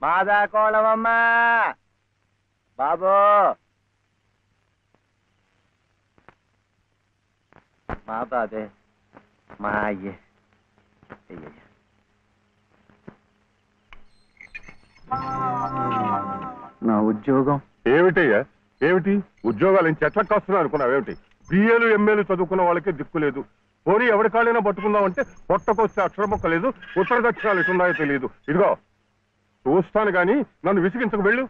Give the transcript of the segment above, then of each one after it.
మాదా కోళమమ్మా బాబు మా బాబే మా అయ్యే నా ఉద్యోగం ఏమిటయ్యా? ఏమిటి ఉద్యోగాలు చెట్లకు కాస్తున్నా అనుకున్నావేమిటి? బిఏలు ఎంఏలు చదువుకున్న వాళ్ళకే దిక్కు లేదు. పోనీ ఎవరి కాళ్ళైనా పట్టుకుందామంటే పొట్టకొస్తే అక్షర మొక్క లేదు, ఉత్తర దక్షిణాలు ఎటున్నాయో తెలియదు. ఇదిగో చూస్తాను గాని నన్ను విసిగించకు వెళ్ళు.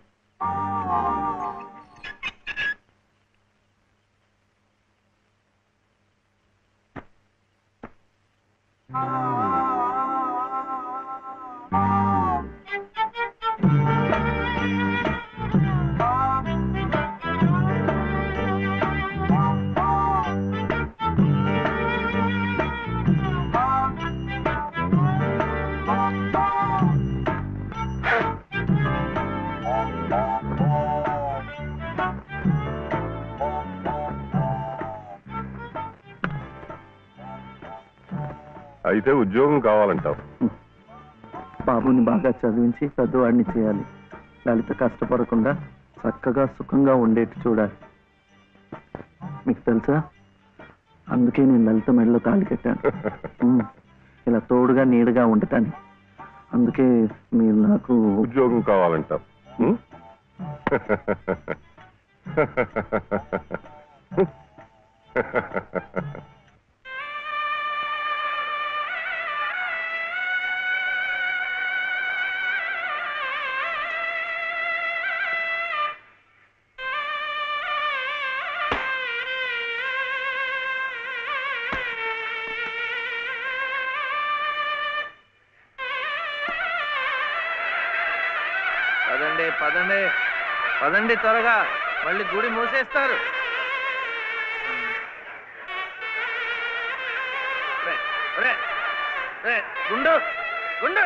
అయితే ఉద్యోగం కావాలంటావు? బాబుని బాగా చదివించి పెద్దవాడిని చేయాలి. లలిత కష్టపడకుండా చక్కగా సుఖంగా ఉండేట్టు చూడాలి. మీకు తెలుసా, అందుకే నేను లలిత మెడలో తాళి కట్టాను. ఇలా తోడుగా నీడగా ఉండటాన్ని. అందుకే మీరు నాకు ఉద్యోగం కావాలంటావు. పదండి పదండి పదండి త్వరగా, మళ్ళీ గుడి మూసేస్తారు. గుండు గుండు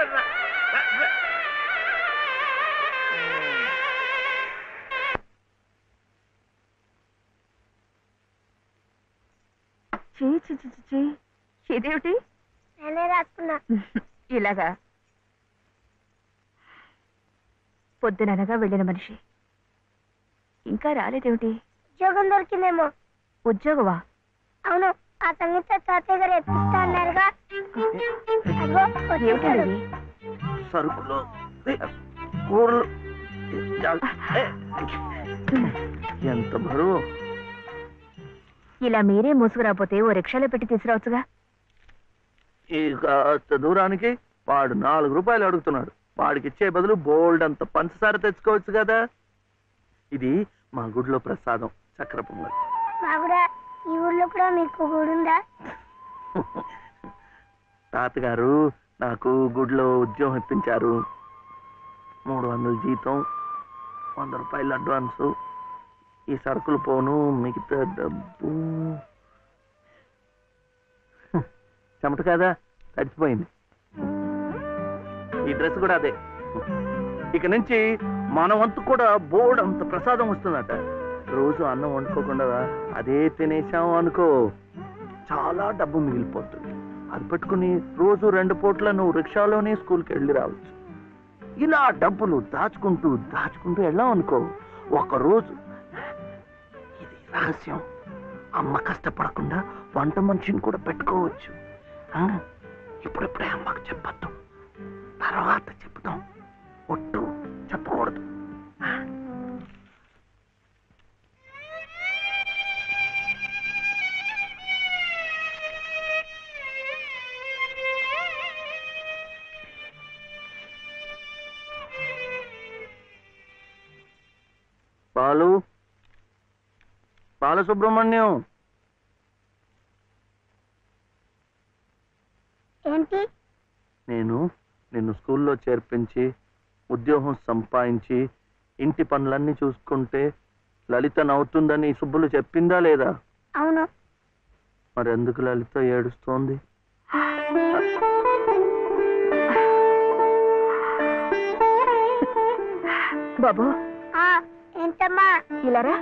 ఇదేమిటి? నేనే రాసుకున్నా. ఇలాగా పొద్దుననగా వెళ్ళిన మనిషి ఇంకా రాలేదేమిటి? ఉద్యోగం దొరికిందేమో. ఉద్యోగమా? అవును, ఆ సంగీత తాతయ్య గారు ఎత్తిస్తా అన్నారుగా. ఏమిటండి? సరుకులు కూరలు ఎంత బరువు. ఇలా మీరే మోసుకురాపోతే ఓ రిక్షాలో పెట్టి తీసుకురావచ్చుగా. ఈ కాస్త దూరానికి వాడు 4 రూపాయలు అడుగుతున్నాడు. వాడికి ఇచ్చే బదులు బోల్డ్ అంత పంచదార తెచ్చుకోవచ్చు కదా. ఇది మా గుడిలో ప్రసాదం, చక్కెర పొంగల్. ఈ ఊర్లో కూడా మీకు గుడి ఉందా? తాతగారు నాకు గుడిలో ఉద్యోగం ఇప్పించారు. 300 జీతం, 100 రూపాయలు అడ్వాన్సు. ఈ సరుకులు పోను, మిగతా డబ్బు చెమట కదా తడిచిపోయింది. ఈ డ్రెస్ కూడా అదే. ఇక నుంచి మన వంతు కూడా బోర్డు అంత ప్రసాదం వస్తుందట. రోజు అన్నం వండుకోకుండా అదే తినేసాం అనుకో, చాలా డబ్బు మిగిలిపోతుంది. అది పెట్టుకుని రోజు 2 పూట్ల నువ్వు రిక్షాలోనే స్కూల్కి వెళ్ళి రావచ్చు. ఇలా డబ్బులు దాచుకుంటూ దాచుకుంటూ వెళ్ళాం అనుకో, ఒకరోజు, ఇది రహస్యం, అమ్మ కష్టపడకుండా వంట మనిషిని కూడా పెట్టుకోవచ్చు. ఇప్పుడిప్పుడే అమ్మకు చెప్పద్దు, తర్వాత చెప్తాం. ఒట్టు చెప్పకూడదు. బాలసుబ్రహ్మణ్యం, ఏంటి? నేను నిన్ను స్కూల్లో చేర్పించి ఉద్యోగం సంపాదించి ఇంటి పనులన్నీ చూసుకుంటే లలిత నవ్వుతుందని సుబ్బులు చెప్పిందా లేదా? అవును. మరి ఎందుకు లలిత ఏడుస్తోంది? బాబు. ఏంటమ్మా? ఇలారా.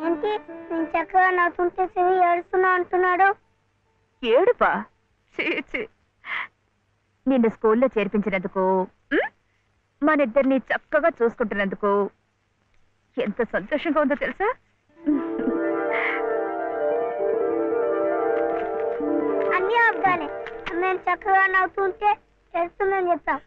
ఏంటి, నేను చక్కగా నవ్వుతుంటే శివి ఏడుస్తున్నా అంటున్నాడు. ఏడుపా? నిన్ను స్కూల్లో చేర్పించినందుకు, మన ఇద్దరిని చక్కగా చూసుకుంటున్నందుకు ఎంత సంతోషంగా ఉందో తెలుసా? అన్నీ అబ్బాలే. మేము చక్కగా నవ్వుతుంటే ఏడుస్తుందని చెప్తాం.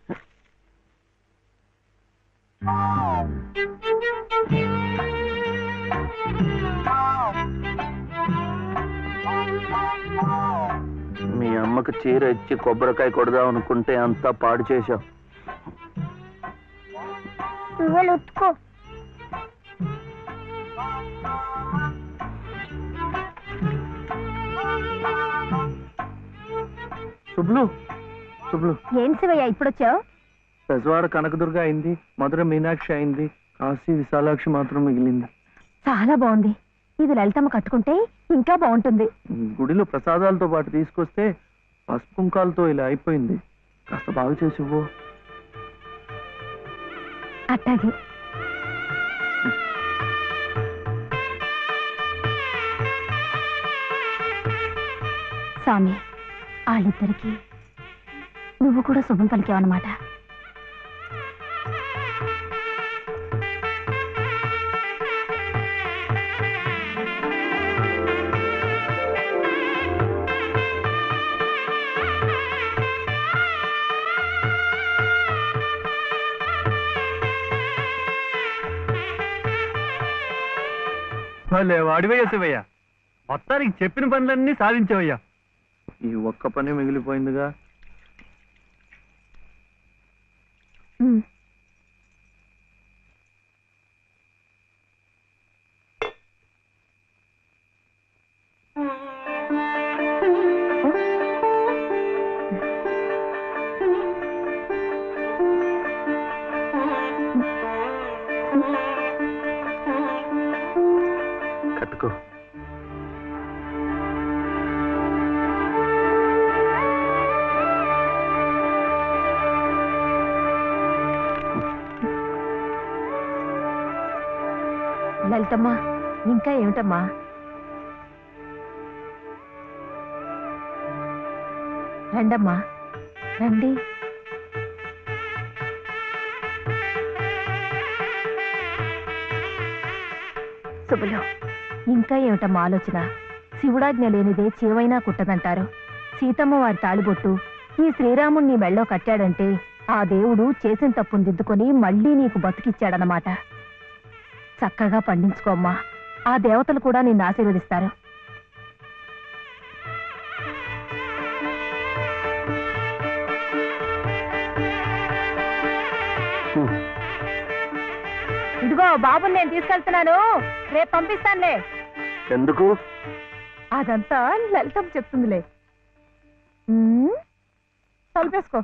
మీ అమ్మకు చీర ఇచ్చి కొబ్బరికాయ కొడదాం అనుకుంటే అంతా పాడు చేశావు. నువ్వు ఉత్తుకో. శుభ్లు, శుభ్లు, ఏం శివయ్య ఇప్పుడొచ్చావు? పెజవాడ కనకదుర్గ అయింది, మధుర మీనాక్షి అయింది, కాశీ విశాలాక్షి మాత్రం మిగిలింది. చాలా బాగుంది. ఇది లలితమ్మ కట్టుకుంటే ఇంకా బాగుంటుంది. గుడిలో ప్రసాదాలతో పాటు తీసుకొస్తే పసుపు కుంకాలతో ఇలా అయిపోయింది. కాస్త బాగా చేసి ఇవ్వు. అట్టాగే. స్వామి, వాళ్ళిద్దరికి నువ్వు కూడా శుభం పలికావన్నమాట. వాడివయ్యా శివయ్య, మొత్తానికి చెప్పిన పనులన్నీ సాధించావయ్యా. ఈ ఒక్క పని మిగిలిపోయిందిగా. కట్టుకో. లలితమ్మా, ఇంకా ఏమిటమ్మా? రండమ్మా, రండి. శుభలో, ఇంకా ఏమిటమ్మా ఆలోచన? శివుడాజ్ఞ లేనిదే చేవైనా కుట్టదంటారు. సీతమ్మ వారి తాళిబొట్టు ఈ శ్రీరాముణ్ణి మెళ్ళో కట్టాడంటే ఆ దేవుడు చేసిన తప్పును దిద్దుకొని మళ్ళీ నీకు బతికిచ్చాడనమాట. చక్కగా పండించుకోమ్మా. ఆ దేవతలు కూడా నిన్ను ఆశీర్వదిస్తారు. ఇదిగో బాబుని నేను తీసుకెళ్తున్నాను, రేపు పంపిస్తానులే. ఎందుకు? అదంతా లలితం చెప్తుందిలే. తలుపేసుకో.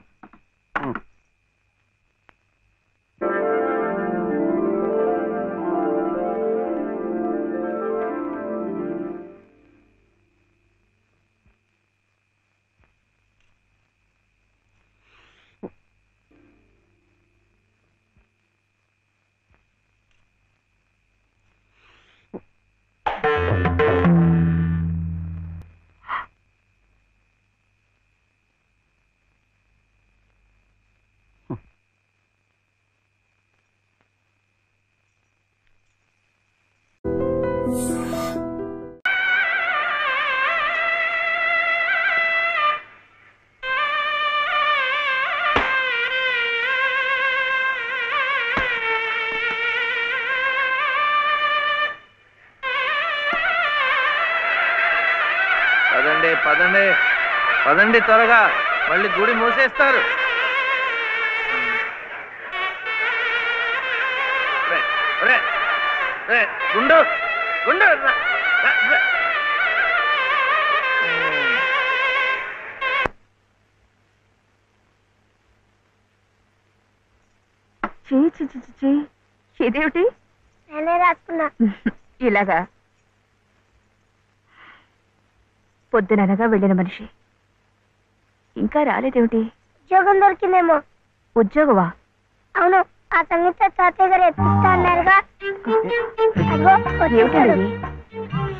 పదండి పదండి పదండి, త్వరగా మళ్ళీ గుడి మూసేస్తారు. గుండు గుండు ఇదేమిటి? నేనే రాసుకున్నా. ఇలాగా పొద్దుననగా వెళ్ళిన మనిషి ఇంకా రాలేదేమిటి? ఉద్యోగం దొరికిందేమో. ఉద్యోగమా? అవును, ఆ సంగీత తాతయ్య గారు ఎత్తిస్తా అన్నారుగా. అదిగో వచ్చేసాడు. ఏమిటండి?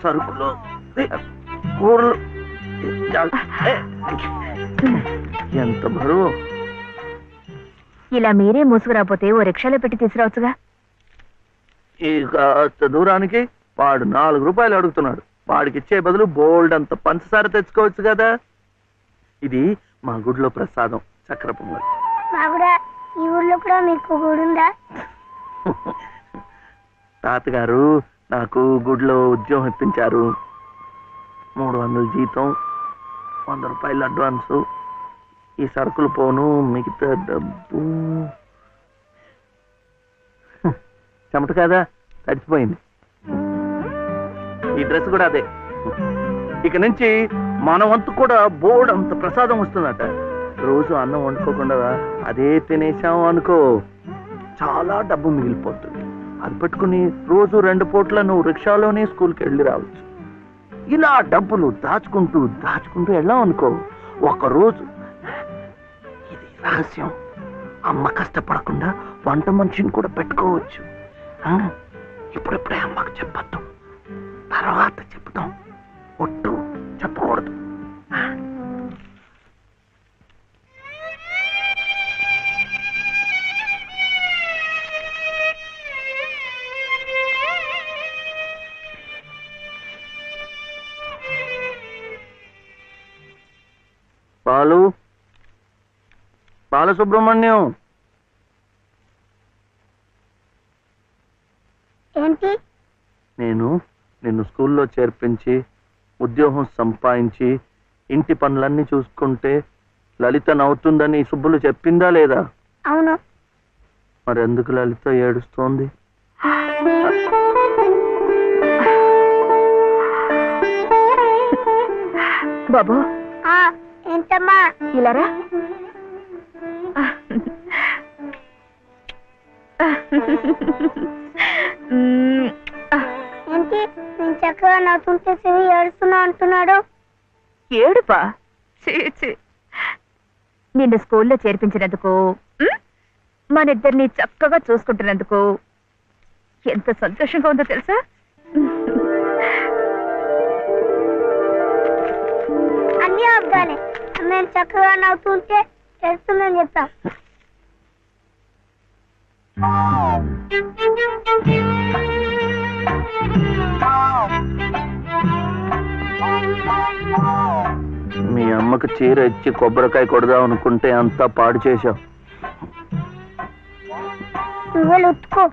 సరుకులు కూరలు ఎంత బరువు. ఇలా మీరే మూసుకురాపోతే ఓ రిక్షాలో పెట్టి తీసుకురావచ్చుగా. ఈ కాస్త దూరానికి వాడు 4 రూపాయలు అడుగుతున్నాడు. వాడికి ఇచ్చే బదులు బోల్డ్ అంత పంచదార తెచ్చుకోవచ్చు కదా. ఇది మా గుడిలో ప్రసాదం, చక్కెర పొంగల్. మా కూడా ఈ ఊర్లో కూడా మీకు గుడి ఉందా? తాతగారు నాకు గుడిలో ఉద్యోగం ఇప్పించారు. 300 జీతం, 100 రూపాయలు అడ్వాన్సు, ఈ సరుకులు పోను, మిగతా డబ్బు చెమట కదా తడిచిపోయింది. ఈ డ్రెస్ కూడా అదే. ఇక నుంచి మన వంతు కూడా బోర్డు అంత ప్రసాదం వస్తుందట. రోజు అన్నం వండుకోకుండా అదే తినేసాం అనుకో, చాలా డబ్బు మిగిలిపోతుంది. అది పెట్టుకుని రోజు 2 పూట్ల నువ్వు రిక్షాలోనే స్కూల్కి వెళ్ళి రావచ్చు. ఇలా డబ్బులు దాచుకుంటూ దాచుకుంటూ వెళ్ళాం అనుకో, ఒకరోజు ఇది రహస్యం, అమ్మ కష్టపడకుండా వంట మనిషిని కూడా పెట్టుకోవచ్చు. ఇప్పుడిప్పుడే అమ్మకు చెప్పద్దు, తర్వాత చెప్తాం. ఒట్టు చెప్పకూడదు. బాలసుబ్రహ్మణ్యం, ఏంటి? నేను నిన్ను స్కూల్లో చేర్పించి ఉద్యోగం సంపాదించి ఇంటి పనులన్నీ చూసుకుంటే లలిత నవ్వుతుందని సుబ్బులు చెప్పిందా లేదా? అవును. మరి ఎందుకు లలిత ఏడుస్తోంది? బాబు ఏంటమ్మా? ఇలారా. ఏంటి నేను చక్కగా నవ్వుతుంటే శివి ఏడుస్తున్నా అంటున్నాడు? ఏడుపా? నిన్ను స్కూల్లో చేర్పించినందుకు, మనిద్దరిని చక్కగా చూసుకుంటున్నందుకు ఎంత సంతోషంగా ఉందో తెలుసా? అన్నీ అబ్బాలే. మేము చక్కగా నవ్వుతుంటే ఏడుస్తుందని చెప్తాం. మీ అమ్మకు చీర ఇచ్చి కొబ్బరికాయ కొడదాం అనుకుంటే అంతా పాడు చేశావు. నువ్వే ఉత్తుకో.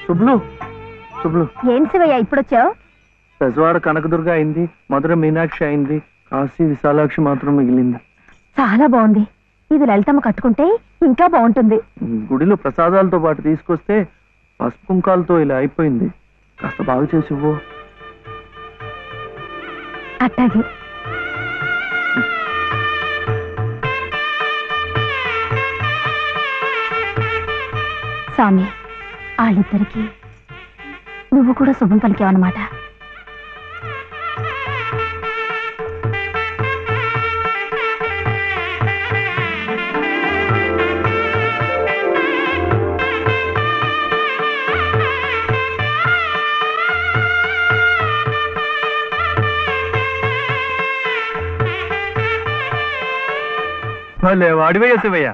శుభ్లు, శుభ్లు, ఏం శివయ్య ఇప్పుడొచ్చావు? పెజవాడ కనకదుర్గ అయింది, మధుర మీనాక్షి అయింది, కాశీ విశాలాక్షి మాత్రం మిగిలింది. చాలా బాగుంది. ఇది లలితమ్మ కట్టుకుంటే ఇంకా బాగుంటుంది. గుడిలో ప్రసాదాలతో పాటు తీసుకొస్తే పసుపు కుంకాలతో ఇలా అయిపోయింది. కాస్త బాగు చేసి ఇవ్వు. అట్టాగే. స్వామి, వాళ్ళిద్దరికి నువ్వు కూడా శుభం పలికావన్నమాట. వాడివయ్యా శివయ్య,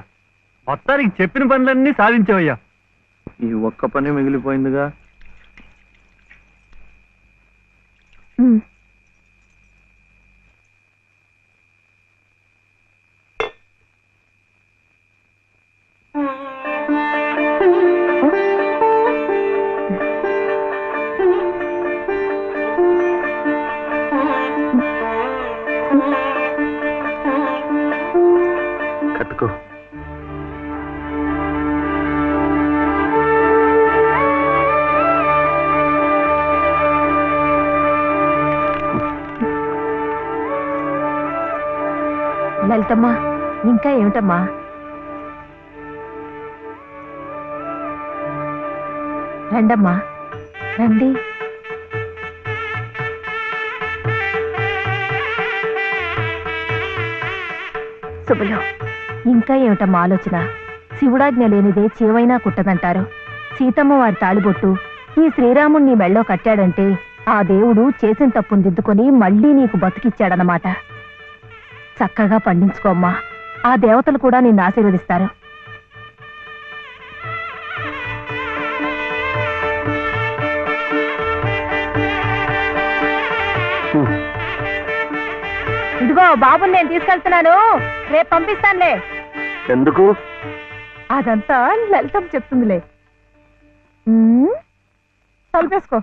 మొత్తానికి చెప్పిన పనులన్నీ సాధించవయ్యా. ఈ ఒక్క పని మిగిలిపోయిందిగా. కట్టుకో. లలితమ్మా, ఇంకా ఏమిటమ్మా? రండమ్మా, రండి. శుభలో ఇంకా ఏమిటమ్మా ఆలోచన? శివుడాజ్ఞ లేనిదే చేవైనా కుట్టదంటారు. సీతమ్మ వారి తాళిబొట్టు ఈ శ్రీరాముణ్ణి మెళ్ళో కట్టాడంటే ఆ దేవుడు చేసిన తప్పును దిద్దుకొని మళ్ళీ నీకు బతికిచ్చాడనమాట. చక్కగా పండించుకోమ్మా, ఆ దేవతలు కూడా నిన్ను ఆశీర్వదిస్తారు. ఇదిగో బాబుని నేను తీసుకెళ్తున్నాను, రేపు పంపిస్తానులే. ఎందుకు? అదంతా లలితం చెప్తుందిలే. తలుపేసుకో.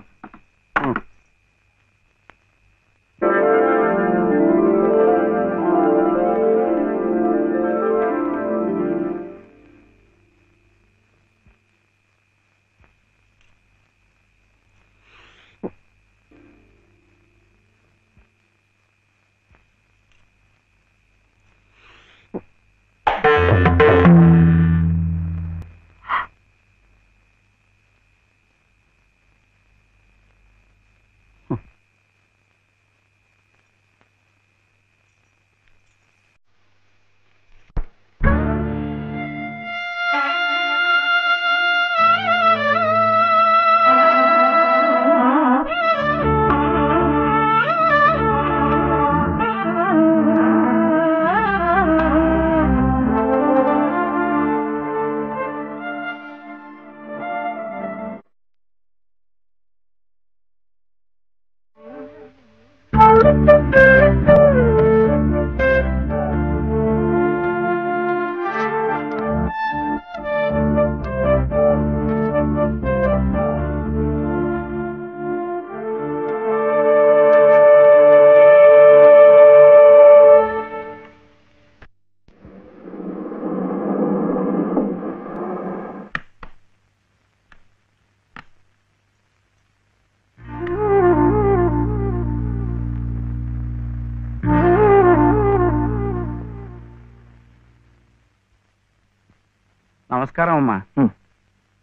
నమస్కారం అమ్మా.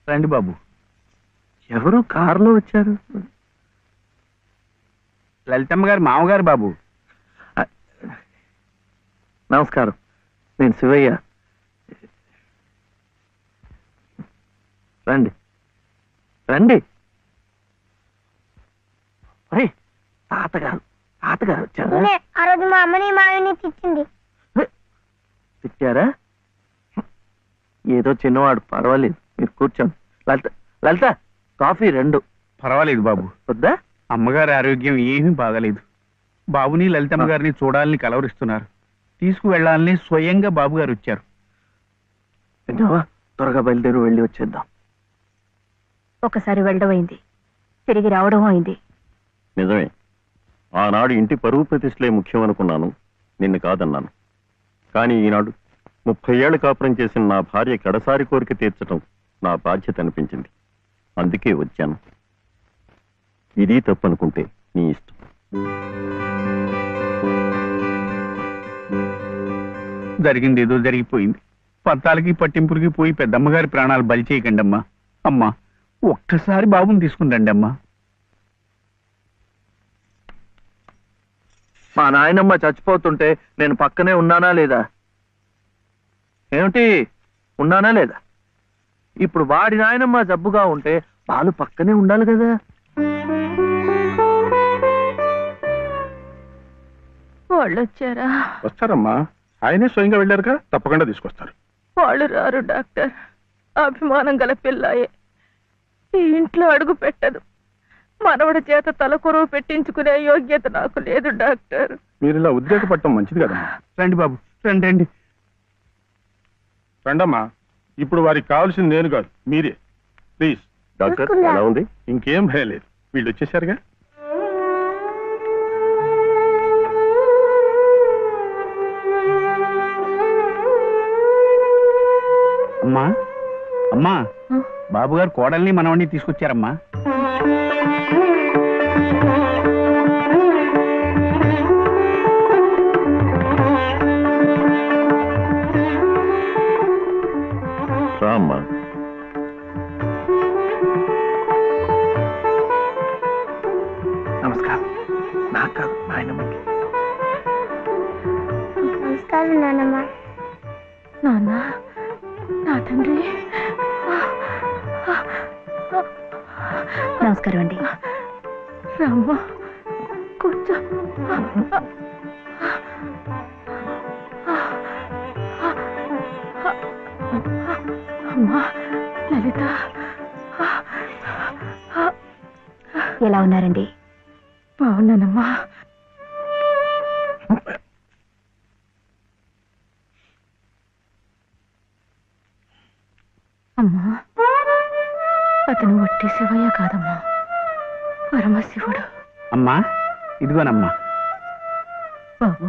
రండి బాబు. ఎవరు కారులో వచ్చారు? లలితమ్మ గారి మామగారు బాబు. నమస్కారం, నేను శివయ్య. రండి రండి. తాతగారు తాతగారు వచ్చారా? ఆ రోజు మా అమ్మని మావిని తిట్టింది. తిట్టారా? ఏదో చిన్నవాడు, పర్వాలేదు, మీరు కూర్చోండి. లలిత లలిత కాఫీ 2. పర్వాలేదు బాబు. వద్దా? అమ్మగారి ఆరోగ్యం ఏమీ బాగలేదు. బాబుని లలితమ్మ గారిని చూడాలని కలవరిస్తున్నారు. తీసుకువెళ్లాలని స్వయంగా బాబు గారు వచ్చారు. విన్నావా? త్వరగా బయలుదేరి వెళ్ళి వచ్చేద్దాం. ఒకసారి వెళ్ళడం అయింది, తిరిగి రావడం అయింది. నిజమే, ఆనాడు ఇంటి పరువు ప్రతిష్టలే ముఖ్యం అనుకున్నాను, నిన్ను కాదన్నాను. కానీ ఈనాడు 30 ఏళ్ల కాపురం చేసిన నా భార్య కడసారి కోరిక తీర్చడం నా బాధ్యత అనిపించింది. అందుకే వచ్చాను. ఇది తప్పనుకుంటే నీ ఇష్టం. జరిగింది ఏదో జరిగిపోయింది. పత్తాలకి పట్టింపులకి పోయి పెద్దమ్మగారి ప్రాణాలు బలి చేయకండి అమ్మా. అమ్మా, ఒక్కసారి బాబుని తీసుకుని రండి అమ్మా. మా నాయనమ్మ చచ్చిపోతుంటే నేను పక్కనే ఉన్నానా లేదా? ఏమిటి, ఉన్నానా లేదా? ఇప్పుడు వాడి నాయనమ్మ జబ్బుగా ఉంటే వాళ్ళు పక్కనే ఉండాలి కదా. వాళ్ళు వచ్చారా? వస్తారమ్మా, ఆయనే స్వయంగా వెళ్ళారుగా, తప్పకుండా తీసుకొస్తారు. వాళ్ళు రారు డాక్టర్. అభిమానం గల పిల్లాయే, ఈ ఇంట్లో అడుగు పెట్టదు. మనవడి చేత తలకొరువు పెట్టించుకునే యోగ్యత నాకు లేదు డాక్టర్. మీరు ఇలా ఉద్రేకపడటం మంచిది కదమ్మా. రండి బాబు, రండి రండి. రండమ్మా, ఇప్పుడు వారికి కావాల్సింది నేను కాదు, మీరే. ప్లీజ్. డాక్టర్ ఎలా ఉంది? ఇంకేం భయం లేదు, వీళ్ళు వచ్చేసారుగా. అమ్మా అమ్మా, బాబు గారు కోడల్ని మనవడిని తీసుకొచ్చారమ్మా. రామ్మా. నమస్కారం. నాకు కాదు, నాయనమ్మకి. నమస్కారం నాన్నమ్మ. నమస్కారం అండి. రామ్మా, కూర్చో. అమ్మా లలిత, ఎలా ఉన్నారండి? బాగున్నానమ్మా. అమ్మా, అతను వట్టి శివయ్య కాదమ్మా, పరమశివుడు. అమ్మా ఇదిగోనమ్మా. బాబు,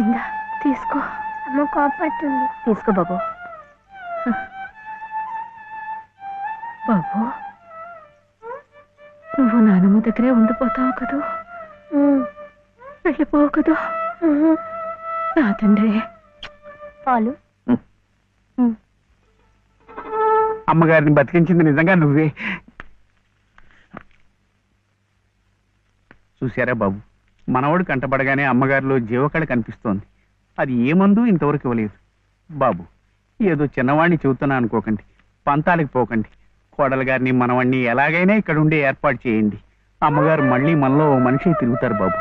ఇందా తీసుకో. అమ్మ కోపడుతుంది. తీసుకో బాబు. బాబు, నువ్వు నానమ్మ దగ్గరే ఉండిపోతావు కదూ, వెళ్ళిపోవు కదూ. నా తండ్రి. పాలు అమ్మగారిని బతికించింది నిజంగా నువ్వే. చూశారా బాబు, మనవడు కంటపడగానే అమ్మగారిలో జీవకళ కనిపిస్తోంది. అది ఏ మందు ఇంతవరకు ఇవ్వలేదు. బాబు, ఏదో చిన్నవాణ్ణి చెబుతున్నా అనుకోకండి, పంతాలకు పోకండి. కోడలు గారిని మనవాణ్ణి ఎలాగైనా ఇక్కడ ఉండే ఏర్పాటు చేయండి. అమ్మగారు మళ్ళీ మనలో ఓ మనిషి తిరుగుతారు బాబు.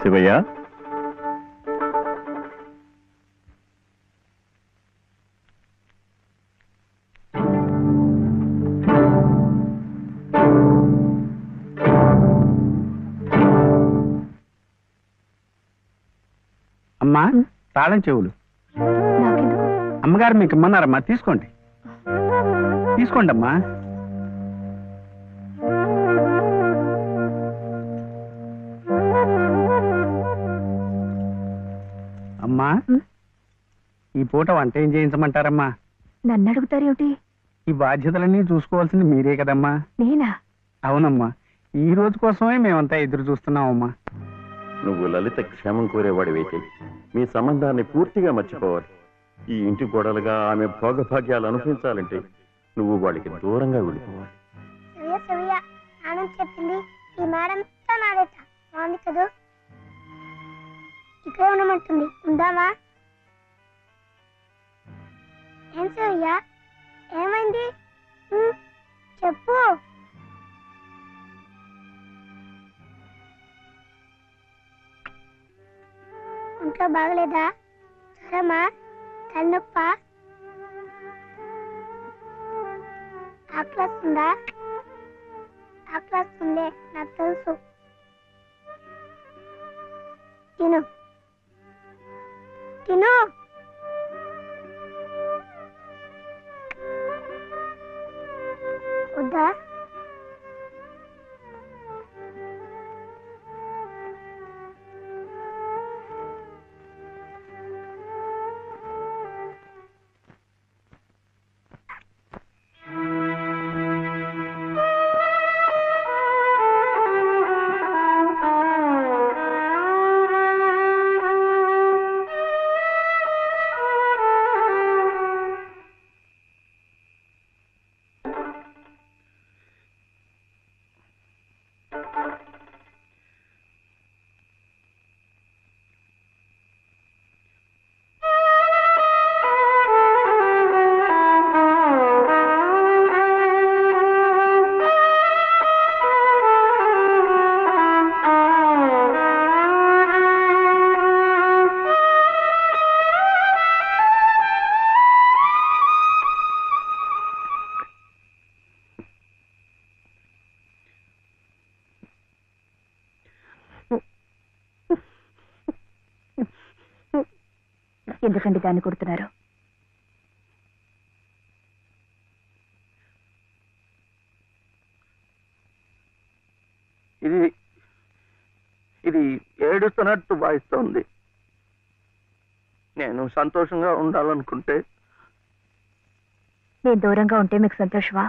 శివయ్య, అమ్మా, తాళం చెవులు. నాకెందుకు? అమ్మగారు మీకు ఇమ్మన్నారమ్మా, తీసుకోండి. తీసుకోండి అమ్మా. అమ్మా, ఈ పూట వంట ఏం చేయించమంటారమ్మా? నన్ను అడుగుతారేమిటి? ఈ బాధ్యతలన్నీ చూసుకోవాల్సింది మీరే కదమ్మా. నేనా? అవునమ్మా, ఈ రోజు కోసమే మేమంతా ఎదురు చూస్తున్నామమ్మా. నువ్వు లలిత క్షేమం కోరేవాడివైతే మీ సంబంధాన్ని పూర్తిగా మర్చిపోవాలి. ఈ ఇంటి గోడలుగా ఆమె భోగభాగ్యాలు అనుభవించాలంటే నువ్వు వాడికి దూరంగా వెళ్ళిపోవాలి. సవ్య సవ్య నాన్న చెప్పింది ఈ మేడం నాడేట బాగుంది కదూ. ఇక్కడే ఉండమంటుంది, ఉందామా? ఏం సవ్య, ఏమైంది? చెప్పు. ఇంట్లో బాగలేదా? జ్వరమా? తలనొప్ప? ఆకలిస్తుందా? ఆకలిస్తుందే, నాకు తెలుసు. తిను తిను. వద్దా? ఎందుకండి దాన్ని కొడుతున్నారు? ఇది ఇది ఏడుస్తున్నట్టు భావిస్తోంది. నేను సంతోషంగా ఉండాలనుకుంటే నేను దూరంగా ఉంటే మీకు సంతోషమా?